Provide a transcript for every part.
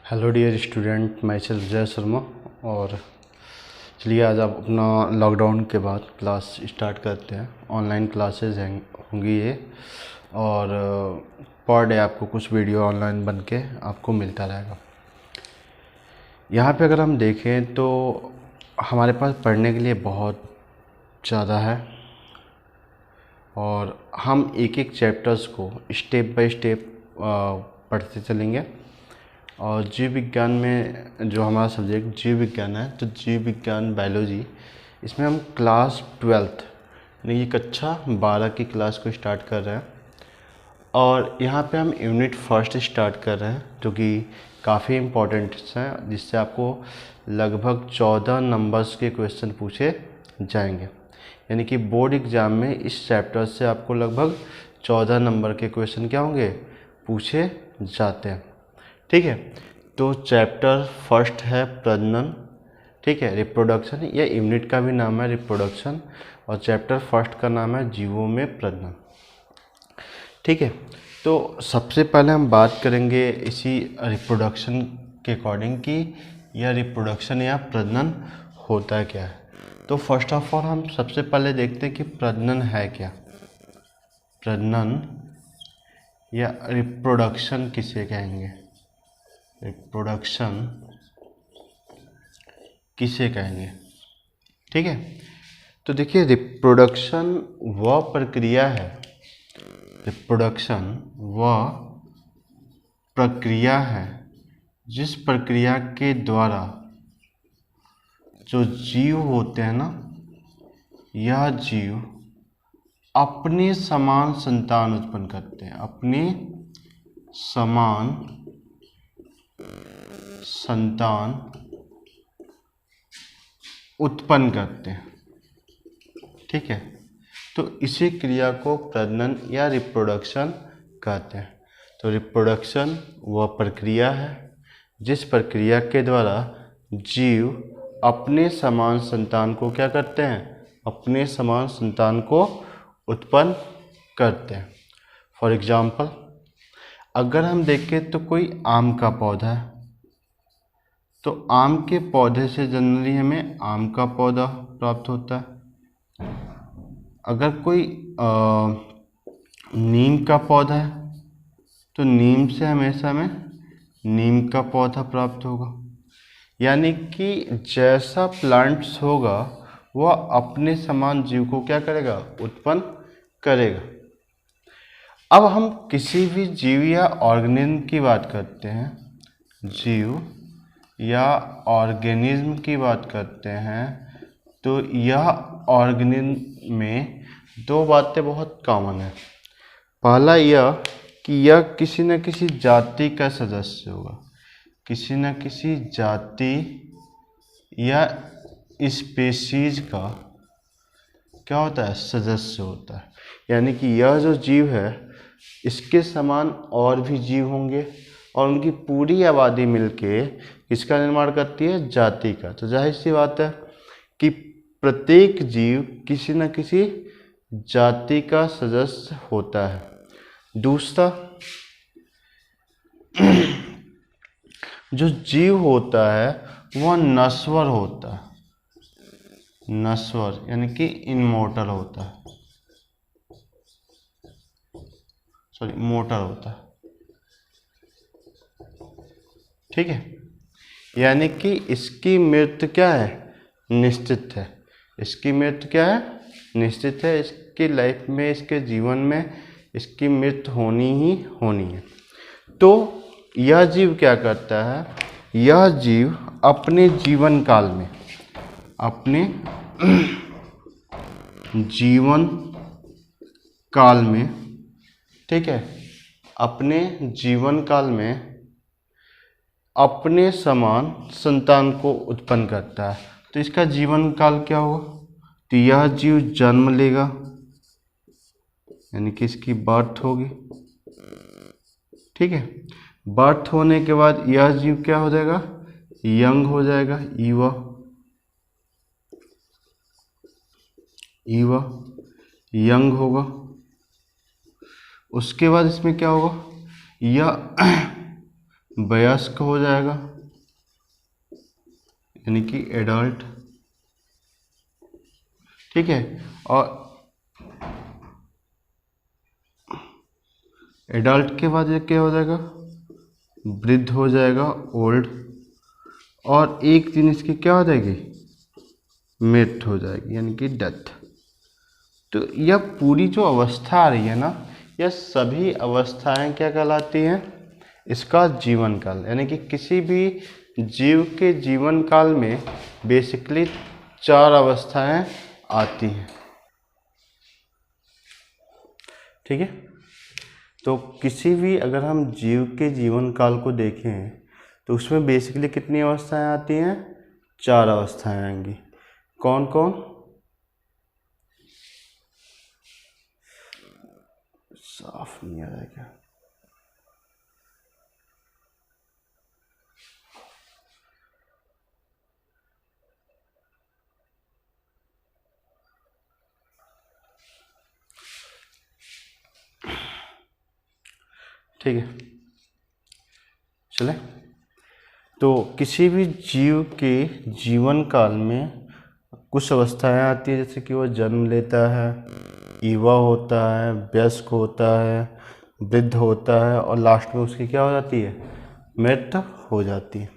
Hello dear student, myself Jay Sharma. और चलिए आज आप अपना लॉकडाउन के बाद क्लास स्टार्ट करते हैं। ऑनलाइन क्लासेस होंगी ये, और पर डे आपको कुछ वीडियो ऑनलाइन बन के आपको मिलता रहेगा। यहाँ पे अगर हम देखें तो हमारे पास पढ़ने के लिए बहुत ज़्यादा है, और हम एक एक चैप्टर्स को स्टेप बाय स्टेप पढ़ते चलेंगे। और जीव विज्ञान में जो हमारा सब्जेक्ट जीव विज्ञान है, तो जीव विज्ञान बायोलॉजी, इसमें हम क्लास 12th यानी कि कक्षा 12 की क्लास को स्टार्ट कर रहे हैं। और यहाँ पे हम यूनिट फर्स्ट स्टार्ट कर रहे हैं, जो कि काफ़ी इम्पोर्टेंट है, जिससे आपको लगभग 14 नंबर्स के क्वेश्चन पूछे जाएंगे। यानी कि बोर्ड एग्ज़ाम में इस चैप्टर से आपको लगभग 14 नंबर के क्वेश्चन क्या होंगे, पूछे जाते हैं। ठीक है, तो चैप्टर फर्स्ट है प्रजनन, ठीक है, रिप्रोडक्शन। या यूनिट का भी नाम है रिप्रोडक्शन, और चैप्टर फर्स्ट का नाम है जीवों में प्रजनन। ठीक है, तो सबसे पहले हम बात करेंगे इसी रिप्रोडक्शन के अकॉर्डिंग कि यह रिप्रोडक्शन या प्रजनन होता क्या है। तो फर्स्ट ऑफ ऑल हम सबसे पहले देखते हैं कि प्रजनन है क्या। प्रजनन या रिप्रोडक्शन किसे कहेंगे, रिप्रोडक्शन किसे कहेंगे। ठीक है, तो देखिए रिप्रोडक्शन वह प्रक्रिया है, रिप्रोडक्शन वह प्रक्रिया है जिस प्रक्रिया के द्वारा जो जीव होते हैं ना, यह जीव अपने समान संतान उत्पन्न करते हैं, अपने समान संतान उत्पन्न करते हैं। ठीक है, तो इसी क्रिया को प्रजनन या रिप्रोडक्शन कहते हैं। तो रिप्रोडक्शन वह प्रक्रिया है जिस प्रक्रिया के द्वारा जीव अपने समान संतान को क्या करते हैं, अपने समान संतान को उत्पन्न करते हैं। फॉर एग्जाम्पल, अगर हम देखें तो कोई आम का पौधा है, तो आम के पौधे से जनरली हमें आम का पौधा प्राप्त होता है। अगर कोई नीम का पौधा है, तो नीम से हमेशा हमें नीम का पौधा प्राप्त होगा। यानी कि जैसा प्लांट्स होगा वह अपने समान जीव को क्या करेगा, उत्पन्न करेगा। अब हम किसी भी जीव या ऑर्गेनिज्म की बात करते हैं, जीव या ऑर्गेनिज्म की बात करते हैं, तो यह ऑर्गेनिज्म में दो बातें बहुत कॉमन है। पहला यह कि यह किसी न किसी जाति का सदस्य होगा, किसी न किसी जाति या स्पेसीज का क्या होता है, सदस्य होता है। यानी कि यह जो जीव है इसके समान और भी जीव होंगे, और उनकी पूरी आबादी मिलके इसका निर्माण करती है जाति का। तो जाहिर सी बात है कि प्रत्येक जीव किसी न किसी जाति का सदस्य होता है। दूसरा, जो जीव होता है वह नश्वर होता है, नश्वर यानी कि इनमोर्टल होता है, सॉरी मोर्टल होता है। ठीक है, यानी कि इसकी मृत्यु क्या है, निश्चित है। इसकी मृत्यु क्या है, निश्चित है। इसकी लाइफ में, इसके जीवन में इसकी मृत्यु होनी ही होनी है। तो यह जीव क्या करता है, यह जीव अपने जीवन काल में, अपने जीवन काल में, ठीक है, अपने जीवन काल में अपने समान संतान को उत्पन्न करता है। तो इसका जीवन काल क्या होगा, तो यह जीव जन्म लेगा, यानी कि इसकी बर्थ होगी। ठीक है, बर्थ होने के बाद यह जीव क्या हो जाएगा, यंग हो जाएगा, युवा, युवा यंग होगा। उसके बाद इसमें क्या होगा, यह वयस्क हो जाएगा, यानी कि एडल्ट। ठीक है, और एडल्ट के बाद ये क्या हो जाएगा, वृद्ध हो जाएगा, ओल्ड। और एक दिन इसकी क्या हो जाएगी, मृत्यु हो जाएगी, यानी कि डेथ। तो यह पूरी जो अवस्था आ रही है ना, यह सभी अवस्थाएं क्या कहलाती हैं, इसका जीवन काल। यानी कि किसी भी जीव के जीवन काल में बेसिकली 4 अवस्थाएं आती हैं। ठीक है, तो किसी भी अगर हम जीव के जीवन काल को देखें तो उसमें बेसिकली कितनी अवस्थाएं आती हैं, 4 अवस्थाएं आएंगी। कौन कौन, साफ नहीं आ रहा है क्या, ठीक है चले। तो किसी भी जीव के जीवन काल में कुछ अवस्थाएं आती है, जैसे कि वह जन्म लेता है, युवा होता है, वयस्क होता है, वृद्ध होता है, और लास्ट में उसकी क्या हो जाती है, मृत्यु हो जाती है।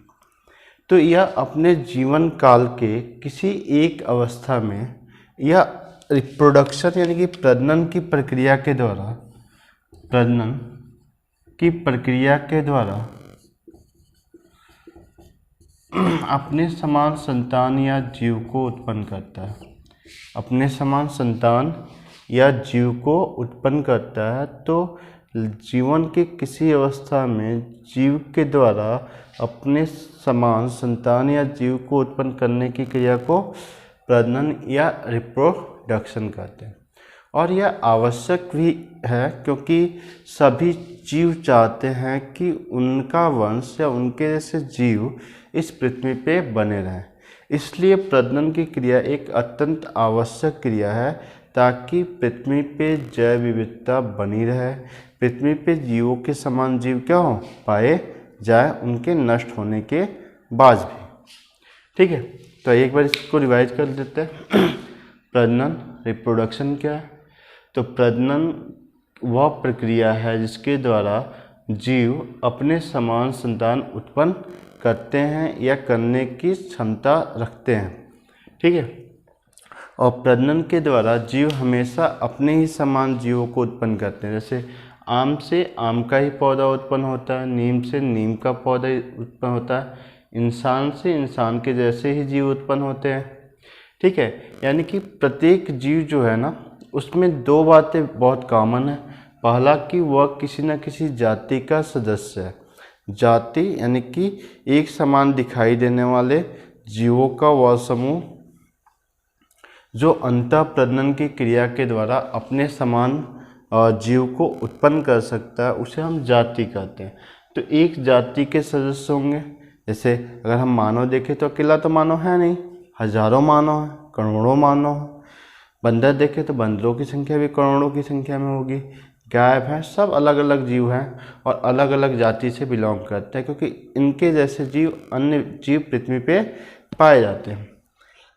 तो यह अपने जीवन काल के किसी एक अवस्था में या रिप्रोडक्शन यानी कि प्रजनन की प्रक्रिया के द्वारा, प्रजनन की प्रक्रिया के द्वारा अपने समान संतान या जीव को उत्पन्न करता है, अपने समान संतान या जीव को उत्पन्न करता है। तो जीवन के किसी अवस्था में जीव के द्वारा अपने समान संतान या जीव को उत्पन्न करने की क्रिया को प्रजनन या रिप्रोडक्शन कहते हैं। और यह आवश्यक भी है, क्योंकि सभी जीव चाहते हैं कि उनका वंश या उनके जैसे जीव इस पृथ्वी पे बने रहें। इसलिए प्रजनन की क्रिया एक अत्यंत आवश्यक क्रिया है, ताकि पृथ्वी पे जैव विविधता बनी रहे, पृथ्वी पे जीवों के समान जीव क्या हो पाए जाए उनके नष्ट होने के बाद भी। ठीक है, तो एक बार इसको रिवाइज कर देते हैं। प्रजनन, रिप्रोडक्शन क्या है, तो प्रजनन वह प्रक्रिया है जिसके द्वारा जीव अपने समान संतान उत्पन्न करते हैं या करने की क्षमता रखते हैं। ठीक है, और प्रजनन के द्वारा जीव हमेशा अपने ही समान जीवों को उत्पन्न करते हैं। जैसे आम से आम का ही पौधा उत्पन्न होता है, नीम से नीम का पौधा उत्पन्न होता है, इंसान से इंसान के जैसे ही जीव उत्पन्न होते हैं। ठीक है, यानी कि प्रत्येक जीव जो है ना, उसमें 2 बातें बहुत कॉमन है। पहला कि वह किसी न किसी जाति का सदस्य है। जाति यानी कि एक समान दिखाई देने वाले जीवों का वह समूह जो अंतः प्रजनन की क्रिया के द्वारा अपने समान जीव को उत्पन्न कर सकता है, उसे हम जाति कहते हैं। तो एक जाति के सदस्य होंगे। जैसे अगर हम मानव देखें तो अकेला तो मानव है नहीं, हजारों मानव हैं, करोड़ों मानव हैं। बंदर देखें तो बंदरों की संख्या भी करोड़ों की संख्या में होगी। गाय भैंस सब अलग अलग जीव हैं और अलग अलग जाति से बिलोंग करते हैं, क्योंकि इनके जैसे जीव अन्य जीव पृथ्वी पे पाए जाते हैं।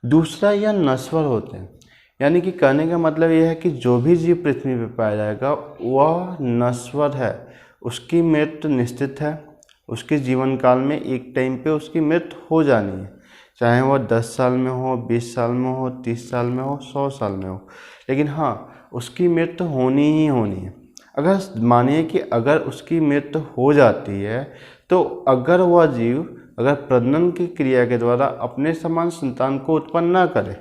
दूसरा, यह नश्वर होते हैं, यानी कि कहने का मतलब यह है कि जो भी जीव पृथ्वी पे पाया जाएगा वह नश्वर है, उसकी मृत्यु निश्चित है। उसके जीवन काल में एक टाइम पे उसकी मृत्यु हो जानी है, चाहे वह 10 साल में हो, 20 साल में हो, 30 साल में हो, 100 साल में हो, लेकिन हाँ उसकी मृत्यु होनी ही होनी है। अगर मानिए कि अगर उसकी मृत्यु हो जाती है, तो अगर वह जीव अगर प्रजनन की क्रिया के द्वारा अपने समान संतान को उत्पन्न ना करे,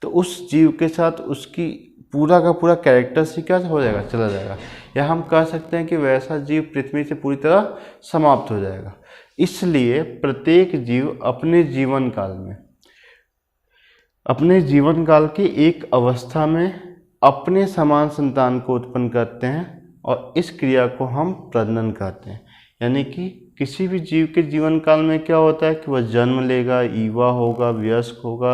तो उस जीव के साथ उसकी पूरा का पूरा कैरेक्टरिस्टिक क्या हो जाएगा, चला जाएगा। या हम कह सकते हैं कि वैसा जीव पृथ्वी से पूरी तरह समाप्त हो जाएगा। इसलिए प्रत्येक जीव अपने जीवन काल की एक अवस्था में अपने समान संतान को उत्पन्न करते हैं, और इस क्रिया को हम प्रजनन कहते हैं। यानी कि किसी भी जीव के जीवन काल में क्या होता है कि वह जन्म लेगा, युवा होगा, वयस्क होगा,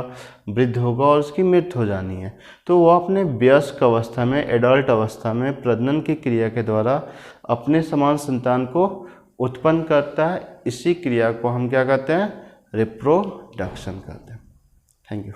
वृद्ध होगा और उसकी मृत्यु हो जानी है। तो वह अपने वयस्क अवस्था में, एडल्ट अवस्था में प्रजनन की क्रिया के द्वारा अपने समान संतान को उत्पन्न करता है। इसी क्रिया को हम क्या कहते हैं, रिप्रोडक्शन कहते हैं। Thank you.